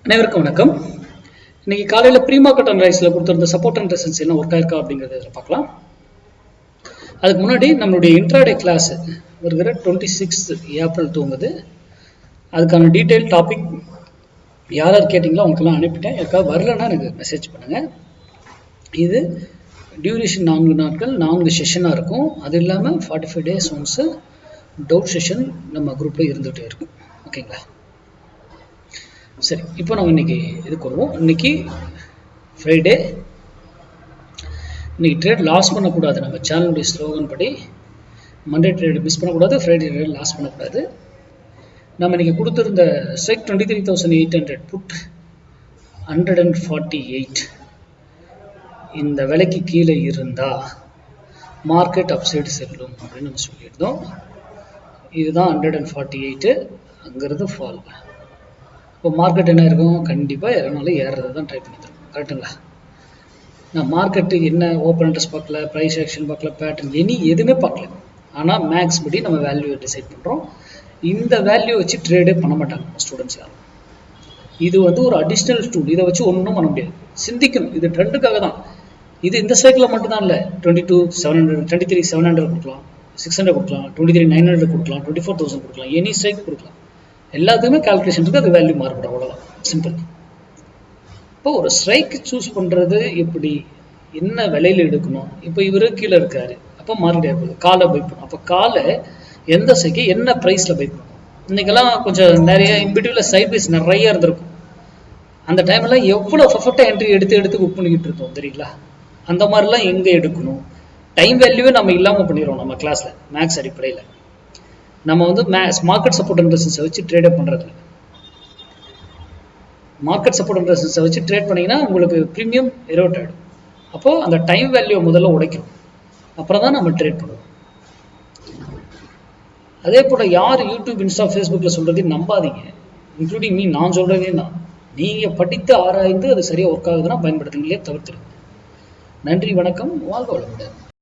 அனைவருக்கும் வணக்கம். இன்னைக்கு காலையில் ப்ரீ மார்க்கெட் அனலைஸில் கொடுத்துருந்த சப்போர்ட் அண்ட் ரெசிஸ்டன்ஸ் என்ன ஒர்க் ஆயிருக்கா அப்படிங்கிறத இதில் பார்க்கலாம். அதுக்கு முன்னாடி நம்மளுடைய இன்ட்ராடே கிளாஸ் வருகிற 26 ஏப்ரல் தூங்குது. அதுக்கான டீட்டெயில் டாபிக் யார் கேட்டிங்களோ அவங்களுக்கெல்லாம் அனுப்பிட்டேன். யாருக்காவது வரலன்னா எனக்கு மெசேஜ் பண்ணுங்கள். இது டியூரேஷன் 4 நாட்கள் 4 செஷனாக இருக்கும். அது இல்லாமல் 45 days ஒன்ஸு டவுட் செஷன் நம்ம குரூப்பில் இருந்துகிட்டே இருக்கும். ஓகேங்களா? சரி, இப்போ நம்ம இன்னைக்கு இதுக்கு வருவோம். இன்னைக்கு ஃப்ரைடே. இன்னைக்கு ட்ரேட் லாஸ் பண்ணக்கூடாது. நம்ம சேனலுடைய ஸ்லோகன் படி மண்டே ட்ரேட் மிஸ் பண்ணக்கூடாது, ஃப்ரைடே ட்ரேட் லாஸ் பண்ணக்கூடாது. நம்ம இன்னைக்கு கொடுத்துருந்த ஸ்ட்ரைக் 23,800 புட் 148 இந்த விலைக்கு கீழே இருந்தால் மார்க்கெட் அப்சைடு செல்லும் அப்படின்னு நம்ம சொல்லியிருந்தோம். இதுதான் 148, அங்கிறது ஃபால். இப்போ மார்க்கெட் என்ன இருக்கும்? கண்டிப்பாக இறங்கினாலும் ஏறுறது தான் ட்ரை பண்ணி தரும். கரெக்டுங்களா? நான் மார்க்கெட்டு என்ன ஓப்பன் இன்ட்ரெஸ்ட் பார்க்கல, ப்ரைஸ் ஆக்ஷன் பார்க்கல, பேட்டர்ன் எதுவுமே பார்க்கல. ஆனால் மேக்ஸ் படி நம்ம வேல்யூவை டிசைட் பண்ணுறோம். இந்த வேல்யூ வச்சு ட்ரேடே பண்ண மாட்டாங்க ஸ்டூடெண்ட்ஸ் யாரும். இது ஒரு அடிஷ்னல் டூல். இதை வச்சு ஒன்றும் பண்ண முடியாது. சிந்திக்கணும். இது ட்ரெண்டுக்காக தான். இது இந்த சைக்கிளில் மட்டும்தான் இல்லை. 22,700 23,700 கொடுக்கலாம், 600 கொடுக்கலாம், 23,900 கொடுக்கலாம், 24,000 கொடுக்கலாம், எனி ஸ்ட்ரைக் கொடுக்கலாம். எல்லாத்துக்குமே கால்குலேஷன் இருக்குது. அது வேல்யூ மாறுபடும். அவ்வளோதான், சிம்பிள். இப்போ ஒரு ஸ்ட்ரைக் சூஸ் பண்ணுறது எப்படி, என்ன விலையில் எடுக்கணும்? இப்போ இவர் கீழே இருக்காரு, அப்போ மார்க்கெட் ஏற்படுது, காலை பை பண்ணணும். அப்போ காலை எந்த ஸ்ட்ரைக்கு என்ன ப்ரைஸில் பை பண்ணணும்? இன்றைக்கெல்லாம் கொஞ்சம் நிறைய இன்பிட்வீனில் சைட் வைஸ் நிறைய இருந்திருக்கும். அந்த டைம்லாம் எவ்வளோ பர்ஃபெக்டாக என்ட்ரி எடுத்து புக் பண்ணிக்கிட்டு இருக்கோம் தெரியுங்களா? அந்த மாதிரிலாம் எங்கே எடுக்கணும்? டைம் வேல்யூவே நம்ம இல்லாமல் பண்ணிடுவோம் நம்ம கிளாஸில் மேக்ஸ் அடிப்படையில். நம்ம மார்க்கெட் சப்போர்ட் அண்ட் ரெசிஸ்டன்ஸை வச்சு ட்ரேட் பண்ணுறது. மார்க்கெட் சப்போர்ட் அண்ட் ரெசிஸ்டன்ஸை வச்சு ட்ரேட் பண்ணிங்கன்னா உங்களுக்கு ப்ரீமியம் எரோட் ஆகிடும். அப்போது அந்த டைம் வேல்யூ முதல்ல உடைக்கணும், அப்புறம் தான் நம்ம ட்ரேட் பண்ணுவோம். அதே போல் யார் யூடியூப், இன்ஸ்டா, ஃபேஸ்புக்கில் சொல்கிறதையும் நம்பாதீங்க. இன்க்ளூடிங் மீ, நான் சொல்கிறதே தான். நீங்கள் படித்து ஆராய்ந்து அது சரியாக ஒர்க் ஆகுதுன்னா பயன்படுத்துங்களே தவிர்த்துருங்க. நன்றி, வணக்கம், வாழ்க வளமுடன்.